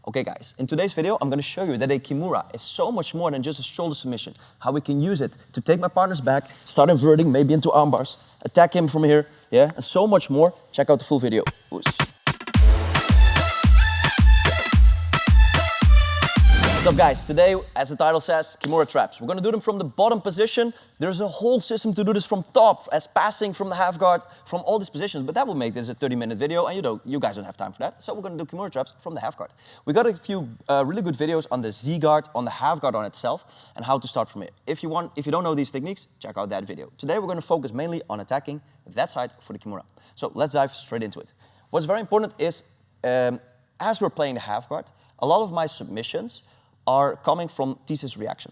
Okay guys, in today's video I'm going to show you that a Kimura is so much more than just a shoulder submission. How we can use it to take my partner's back, start inverting, maybe into arm bars, attack him from here, yeah, and so much more. Check out the full video. Whoosh. What's up guys, today, as the title says, Kimura TRAPS. We're going to do them from the bottom position. There's a whole system to do this from top, as passing from the half guard, from all these positions, but that will make this a 30-minute video, and you guys don't have time for that, so we're going to do Kimura TRAPS from the half guard. We got a few really good videos on the Z guard, on the half guard on itself, and how to start from it. If you don't know these techniques, check out that video. Today we're going to focus mainly on attacking that side for the Kimura. So let's dive straight into it. What's very important is, as we're playing the half guard, a lot of my submissions are coming from T's reaction.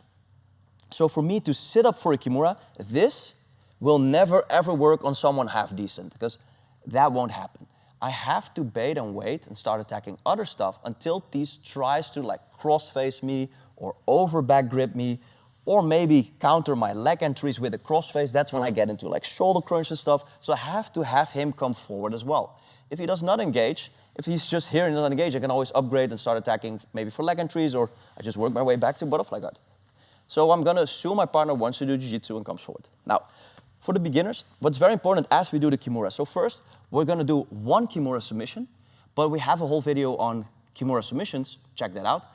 So for me to sit up for a Kimura, this will never ever work on someone half decent, because that won't happen. I have to bait and wait and start attacking other stuff until T's tries to like cross face me or over back grip me, or maybe counter my leg entries with a cross face. That's when I get into like shoulder crunch and stuff. So I have to have him come forward as well. If he does not engage, if he's just here and doesn't engage, I can always upgrade and start attacking maybe for leg entries, or I just work my way back to butterfly guard. So I'm gonna assume my partner wants to do jiu-jitsu and comes forward. Now, for the beginners, what's very important as we do the Kimura. So first, we're gonna do one Kimura submission, but we have a whole video on Kimura submissions, check that out.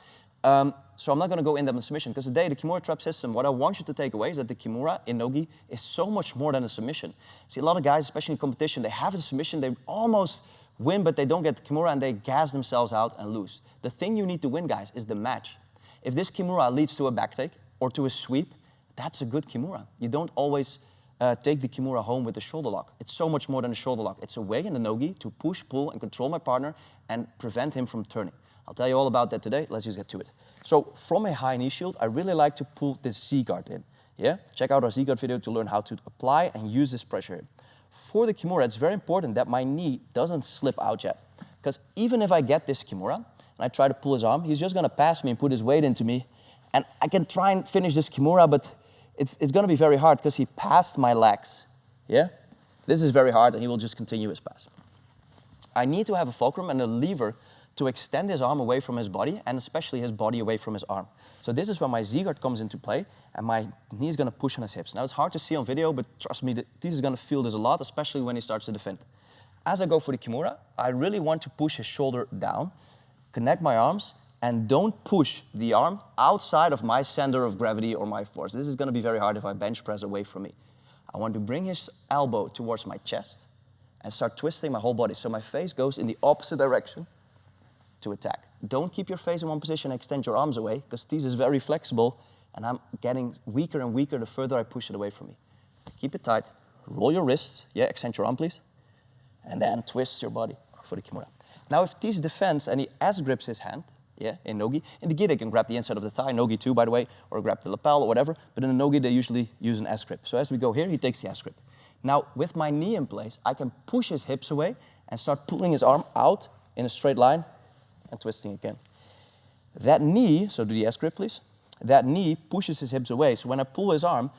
So I'm not gonna go in depth on submission, because today the Kimura trap system, what I want you to take away is that the Kimura in Nogi is so much more than a submission. See, a lot of guys, especially in competition, they have a submission, they almost win, but they don't get the Kimura and they gas themselves out and lose. The thing you need to win, guys, is the match. If this Kimura leads to a backtake or to a sweep, that's a good Kimura. You don't always take the Kimura home with a shoulder lock. It's so much more than a shoulder lock. It's a way in the Nogi to push, pull, and control my partner and prevent him from turning. I'll tell you all about that today. Let's just get to it. So from a high knee shield, I really like to pull this Z guard in. Yeah? Check out our Z guard video to learn how to apply and use this pressure here. For the Kimura, it's very important that my knee doesn't slip out yet. Because even if I get this Kimura, and I try to pull his arm, he's just gonna pass me and put his weight into me. And I can try and finish this Kimura, but it's gonna be very hard because he passed my legs. Yeah? This is very hard, and he will just continue his pass. I need to have a fulcrum and a lever to extend his arm away from his body, and especially his body away from his arm. So this is where my Z-guard comes into play, and my knee is gonna push on his hips. Now it's hard to see on video, but trust me, this is gonna feel this a lot, especially when he starts to defend. As I go for the Kimura, I really want to push his shoulder down, connect my arms, and don't push the arm outside of my center of gravity or my force. This is gonna be very hard if I bench press away from me. I want to bring his elbow towards my chest and start twisting my whole body, so my face goes in the opposite direction to attack. Don't keep your face in one position and extend your arms away, because this is very flexible, and I'm getting weaker and weaker the further I push it away from me. Keep it tight, roll your wrists, yeah, extend your arm please, and then twist your body for the Kimura. Now if T's defends and he S-grips his hand, yeah, in Nogi, in the gi they can grab the inside of the thigh, Nogi too by the way, or grab the lapel or whatever, but in the Nogi they usually use an S-grip. So as we go here, he takes the S-grip. Now with my knee in place, I can push his hips away and start pulling his arm out in a straight line, and twisting again. That knee, so do the S-grip please, that knee pushes his hips away, so when I pull his arm,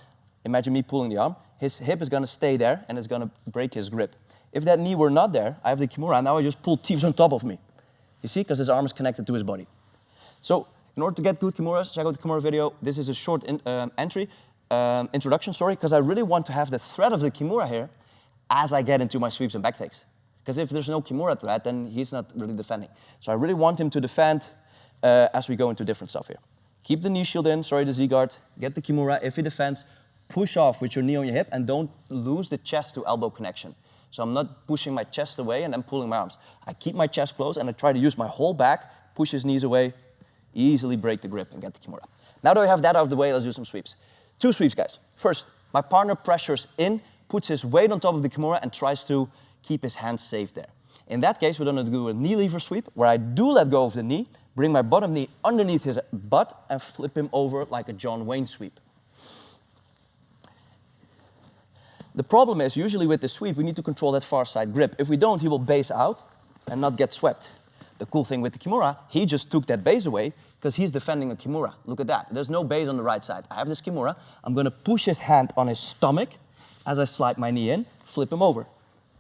imagine me pulling the arm, his hip is gonna stay there and it's gonna break his grip. If that knee were not there, I have the Kimura, now I just pull T's on top of me. You see, because his arm is connected to his body. So, in order to get good Kimuras, check out the Kimura video. This is a short introduction, because I really want to have the threat of the Kimura here as I get into my sweeps and backtakes. Because if there's no Kimura threat, then he's not really defending. So I really want him to defend as we go into different stuff here. Keep the knee shield in, the Z-guard, get the Kimura. If he defends, push off with your knee on your hip and don't lose the chest to elbow connection. So I'm not pushing my chest away and then pulling my arms. I keep my chest closed and I try to use my whole back, push his knees away, easily break the grip and get the Kimura. Now that we have that out of the way, let's do some sweeps. 2 sweeps, guys. First, my partner pressures in, puts his weight on top of the Kimura and tries to keep his hands safe there. In that case, we're going to do a knee lever sweep, where I do let go of the knee, bring my bottom knee underneath his butt, and flip him over like a John Wayne sweep. The problem is, usually with the sweep, we need to control that far side grip. If we don't, he will base out and not get swept. The cool thing with the Kimura, he just took that base away, because he's defending a Kimura. Look at that. There's no base on the right side. I have this Kimura. I'm going to push his hand on his stomach as I slide my knee in, flip him over.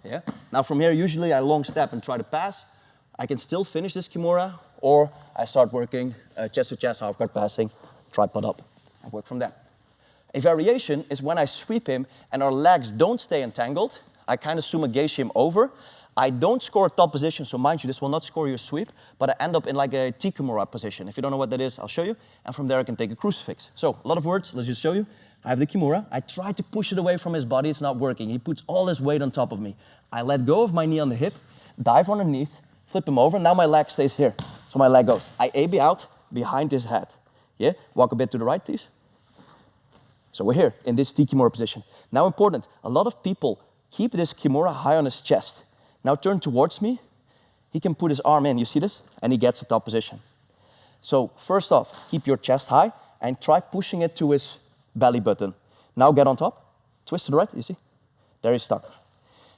Yeah? Now from here, usually I long step and try to pass. I can still finish this Kimura, Or I start working chest to chest, half guard passing, tripod up, and work from there. A variation is when I sweep him and our legs don't stay entangled. I kind of sumagation him over. I don't score a top position, so mind you, this will not score your sweep, but I end up in like a T-Kimura position. If you don't know what that is, I'll show you. And from there I can take a crucifix. So, a lot of words, let's just show you. I have the Kimura. I try to push it away from his body, it's not working. He puts all his weight on top of me. I let go of my knee on the hip, dive underneath, flip him over, now my leg stays here. So my leg goes. I AB out behind his head. Yeah, walk a bit to the right, please. So we're here in this T-Kimura position. Now important, a lot of people keep this Kimura high on his chest. Now turn towards me. He can put his arm in, you see this? And he gets a top position. So first off, keep your chest high and try pushing it to his belly button. Now get on top, twist to the right, you see? There he's stuck.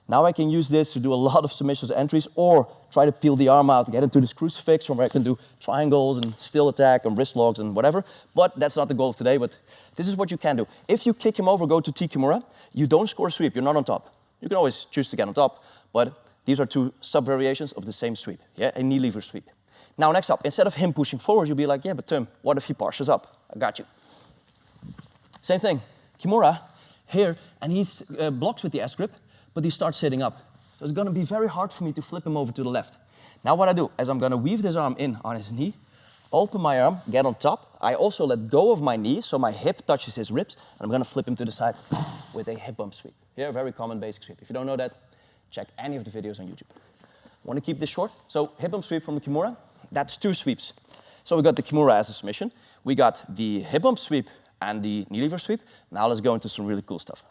Now I can use this to do a lot of submissions entries or try to peel the arm out, get into this crucifix from where I can do triangles and still attack and wrist locks and whatever. But that's not the goal of today, but this is what you can do. If you kick him over, go to T-Kimura, you don't score a sweep, you're not on top. You can always choose to get on top, but these are two sub-variations of the same sweep, yeah, a knee lever sweep. Now next up, instead of him pushing forward, you'll be like, yeah, but Tim, what if he parses up? I got you. Same thing, Kimura here, and he blocks with the S-grip, but he starts sitting up. So it's gonna be very hard for me to flip him over to the left. Now what I do is I'm gonna weave this arm in on his knee, open my arm, get on top. I also let go of my knee, so my hip touches his ribs, and I'm gonna flip him to the side with a hip bump sweep. Yeah, a very common basic sweep. If you don't know that, check any of the videos on YouTube. Want to keep this short? So hip bump sweep from the Kimura, that's two sweeps. So we got the Kimura as a submission, we got the hip bump sweep and the knee lever sweep. Now let's go into some really cool stuff.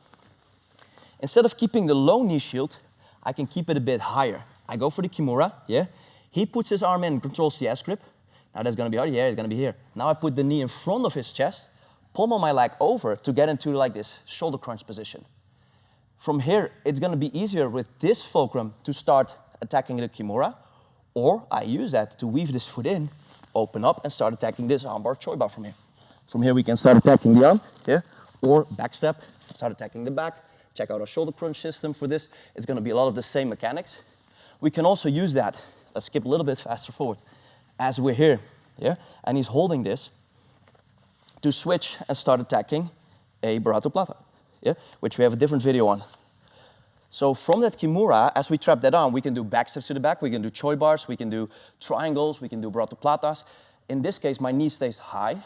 Instead of keeping the low knee shield, I can keep it a bit higher. I go for the Kimura, yeah? He puts his arm in, controls the S-grip. Now that's gonna be hard, yeah, it's gonna be here. Now I put the knee in front of his chest, pummel my leg over to get into like this shoulder crunch position. From here, it's gonna be easier with this fulcrum to start attacking the Kimura, or I use that to weave this foot in, open up, and start attacking this armbar Choi bar from here. From here, we can start attacking the arm, yeah? Or back step, start attacking the back. Check out our shoulder crunch system for this. It's gonna be a lot of the same mechanics. We can also use that, let's skip a little bit faster forward, as we're here, yeah? And he's holding this to switch and start attacking a Barato Plata, yeah? Which we have a different video on. So from that Kimura, as we trap that on, we can do back steps to the back, we can do Choi bars, we can do triangles, we can do Barato Platas. In this case, my knee stays high,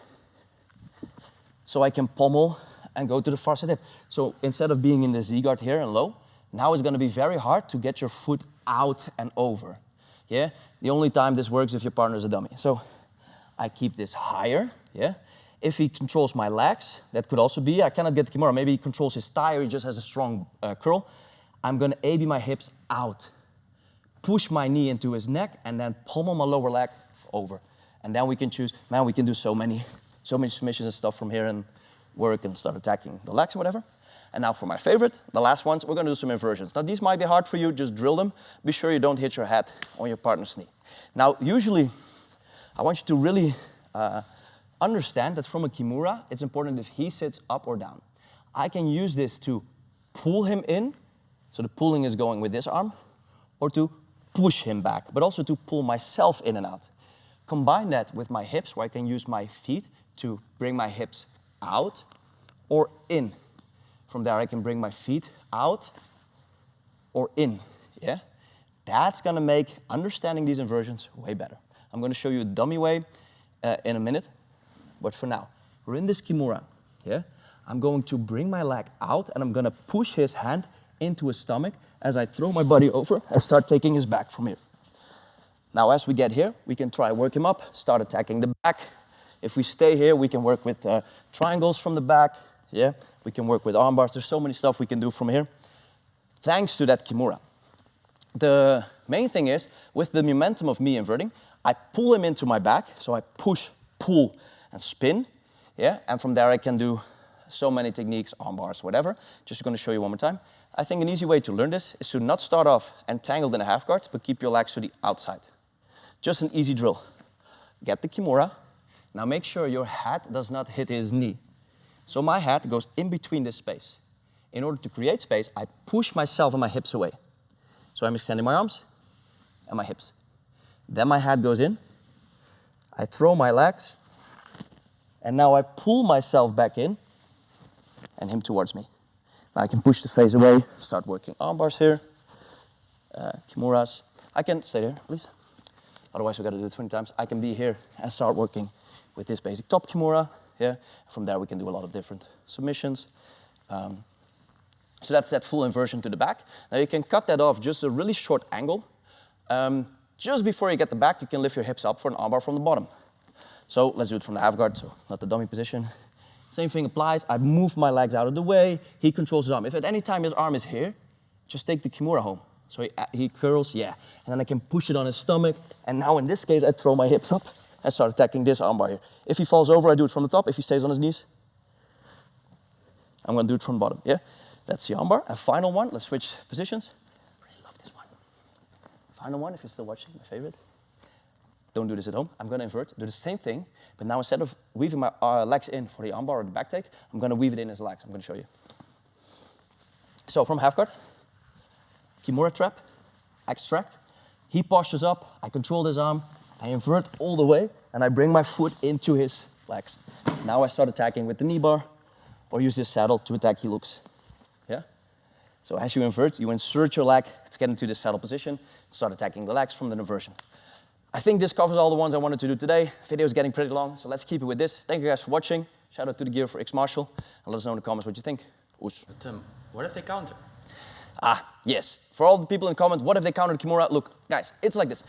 so I can pommel and go to the far side hip. So instead of being in the Z-guard here and low, now it's gonna be very hard to get your foot out and over, yeah? The only time this works if your partner is a dummy. So I keep this higher, yeah? If he controls my legs, that could also be, I cannot get the Kimura, maybe he controls his thigh or he just has a strong curl. I'm gonna AB my hips out, push my knee into his neck, and then pommel my lower leg over. And then we can choose, man, we can do so many submissions and stuff from here and work and start attacking the legs or whatever. And now for my favorite, the last ones, we're gonna do some inversions. Now these might be hard for you, just drill them. Be sure you don't hit your head on your partner's knee. Now usually, I want you to really understand that from a Kimura, it's important if he sits up or down. I can use this to pull him in, so the pulling is going with this arm, or to push him back, but also to pull myself in and out. Combine that with my hips, where I can use my feet to bring my hips out or in. From there I can bring my feet out or in, yeah? That's gonna make understanding these inversions way better. I'm gonna show you a dummy way in a minute, but for now, we're in this Kimura, yeah? I'm going to bring my leg out and I'm gonna push his hand into his stomach as I throw my body over and start taking his back from here. Now as we get here, we can try work him up, start attacking the back. If we stay here, we can work with triangles from the back, yeah? We can work with arm bars. There's so many stuff we can do from here, thanks to that Kimura. The main thing is, with the momentum of me inverting, I pull him into my back, so I push, pull, and spin, yeah? And from there I can do so many techniques, arm bars, whatever. Just gonna show you one more time. I think an easy way to learn this is to not start off entangled in a half guard, but keep your legs to the outside. Just an easy drill. Get the Kimura. Now make sure your head does not hit his knee. So my head goes in between this space. In order to create space, I push myself and my hips away. So I'm extending my arms and my hips. Then my head goes in, I throw my legs, and now I pull myself back in, and him towards me. Now I can push the face away, start working arm bars here, Kimuras. I can, stay there, please. Otherwise we gotta do it 20 times. I can be here and start working with this basic top Kimura. Yeah. From there we can do a lot of different submissions. So that's that full inversion to the back. Now you can cut that off just a really short angle. Just before you get the back, you can lift your hips up for an armbar from the bottom. So let's do it from the half guard, so not the dummy position. Same thing applies. I move my legs out of the way. He controls his arm. If at any time his arm is here, just take the Kimura home. So he curls, yeah. And then I can push it on his stomach. And now in this case, I throw my hips up and start attacking this armbar here. If he falls over, I do it from the top. If he stays on his knees, I'm gonna do it from the bottom, yeah? That's the armbar. And final one, let's switch positions. I really love this one. Final one, if you're still watching, my favorite. Don't do this at home. I'm gonna invert, do the same thing, but now instead of weaving my legs in for the armbar or the backtake, I'm gonna weave it in as legs. I'm gonna show you. So from half guard, Kimura trap, extract. He postures up, I control his arm, I invert all the way, and I bring my foot into his legs. Now I start attacking with the knee bar, or use this saddle to attack heel hooks. Yeah? So as you invert, you insert your leg to get into this saddle position, start attacking the legs from the inversion. I think this covers all the ones I wanted to do today. Video is getting pretty long, so let's keep it with this. Thank you guys for watching. Shout out to the gear for Xmartial, and let us know in the comments what you think. Oes. But what if they counter? Yes. For all the people in the comment, what if they counter Kimura? Look, guys, it's like this.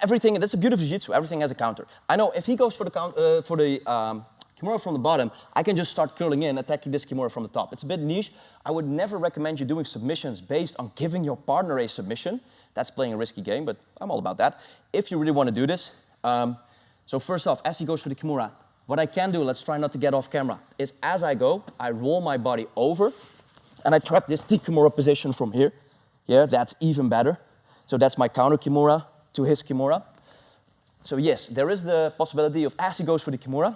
Everything, that's the beauty of jiu-jitsu, everything has a counter. I know if he goes for the Kimura from the bottom, I can just start curling in, attacking this Kimura from the top. It's a bit niche. I would never recommend you doing submissions based on giving your partner a submission. That's playing a risky game, but I'm all about that. If you really want to do this, so first off, as he goes for the Kimura, what I can do, let's try not to get off camera, is as I go, I roll my body over, and I trap this T-Kimura position from here. Yeah, that's even better. So that's my counter Kimura to his Kimura. So yes, there is the possibility of, as he goes for the Kimura,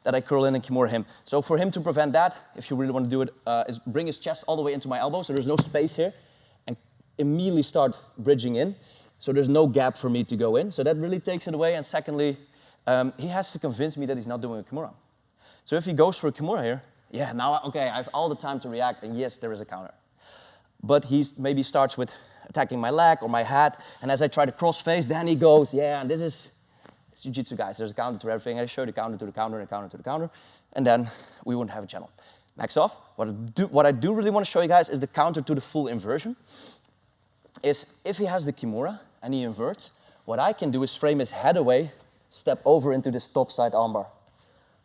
that I curl in and Kimura him. So for him to prevent that, if you really want to do it, is bring his chest all the way into my elbow, so there's no space here, and immediately start bridging in. So there's no gap for me to go in. So that really takes it away. And secondly, he has to convince me that he's not doing a Kimura. So if he goes for a Kimura here, yeah, now, okay, I have all the time to react, and yes, there is a counter. But he maybe starts with attacking my leg or my hat, and as I try to cross face, then he goes, yeah, and this is, it's jiu-jitsu, guys. There's a counter to everything. I show the counter to the counter and a counter to the counter, and then we wouldn't have a channel. Next off, what I do really want to show you guys is the counter to the full inversion. Is if he has the Kimura and he inverts, what I can do is frame his head away, step over into this top side armbar.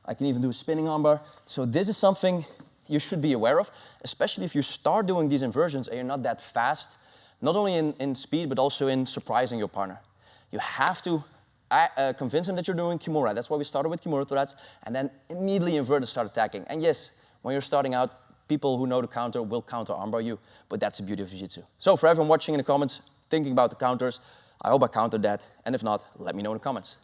I can even do a spinning armbar. So this is something you should be aware of, especially if you start doing these inversions and you're not that fast, not only in speed, but also in surprising your partner. You have to convince him that you're doing Kimura. That's why we started with Kimura TRAPS, and then immediately invert and start attacking. And yes, when you're starting out, people who know the counter will counter armbar you, but that's the beauty of jiu-jitsu. So for everyone watching in the comments, thinking about the counters, I hope I countered that, and if not, let me know in the comments.